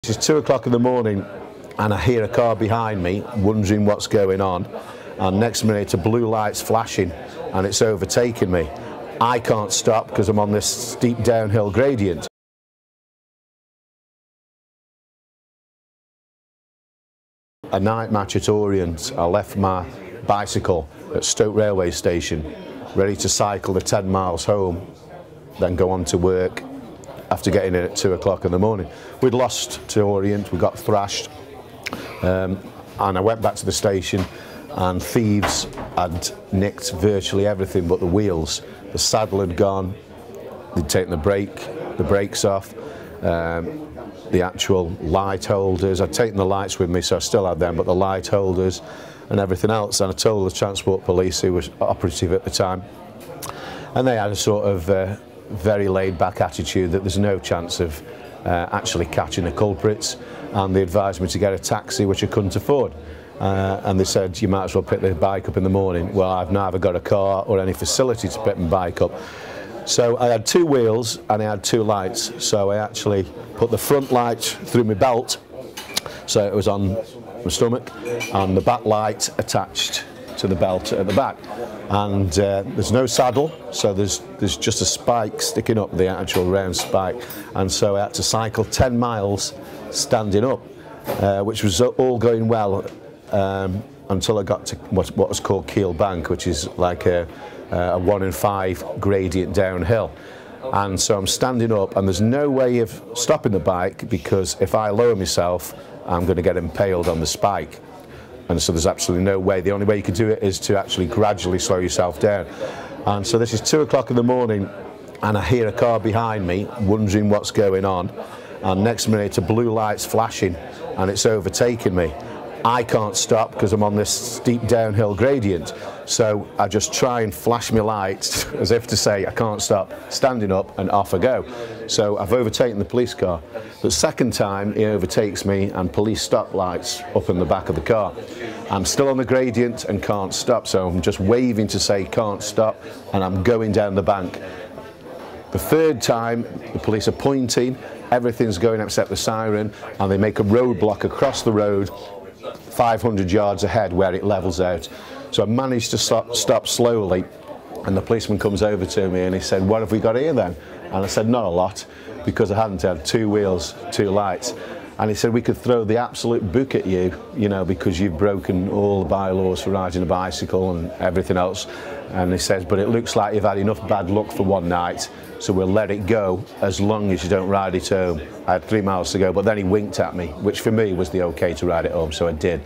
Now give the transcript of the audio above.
It's 2 o'clock in the morning and I hear a car behind me wondering what's going on, and next minute a blue light's flashing and it's overtaking me. I can't stop because I'm on this steep downhill gradient. A night match at Orient, I left my bicycle at Stoke railway station ready to cycle the 10 miles home, then go on to work after getting in at 2 o'clock in the morning. We'd lost to Orient, we got thrashed, and I went back to the station and thieves had nicked virtually everything but the wheels. The saddle had gone, they'd taken the brakes off, the actual light holders. I'd taken the lights with me, so I still had them, but the light holders and everything else. And I told the Transport Police, who was operative at the time, and they had a sort of very laid-back attitude that there's no chance of actually catching the culprits, and they advised me to get a taxi, which I couldn't afford. And they said, you might as well pick the bike up in the morning. Well, I've neither got a car or any facility to pick my bike up. So I had two wheels and I had two lights, so I actually put the front light through my belt, so it was on my stomach, and the back light attached to the belt at the back. And there's no saddle, so there's just a spike sticking up, the actual round spike, and so I had to cycle 10 miles standing up, which was all going well until I got to what was called Keel Bank, which is like a 1 in 5 gradient downhill. And so I'm standing up and there's no way of stopping the bike, because if I lower myself I'm going to get impaled on the spike, and so there's absolutely no way. The only way you could do it is to actually gradually slow yourself down. And so this is 2 o'clock in the morning and I hear a car behind me wondering what's going on, and next minute a blue light's flashing and it's overtaking me. I can't stop because I'm on this steep downhill gradient, so I just try and flash my lights as if to say I can't stop, standing up, and off I go. So I've overtaken the police car. The second time he overtakes me and police stop lights up in the back of the car. I'm still on the gradient and can't stop, so I'm just waving to say can't stop, and I'm going down the bank. The third time the police are pointing, everything's going except the siren, and they make a roadblock across the road 500 yards ahead where it levels out. So I managed to stop slowly, and the policeman comes over to me and he said, what have we got here then? And I said, not a lot, because I hadn't had two wheels, two lights. And he said, we could throw the absolute book at you, you know, because you've broken all the bylaws for riding a bicycle and everything else. And he says, but it looks like you've had enough bad luck for one night, so we'll let it go as long as you don't ride it home. I had 3 miles to go, but then he winked at me, which for me was the okay to ride it home, so I did.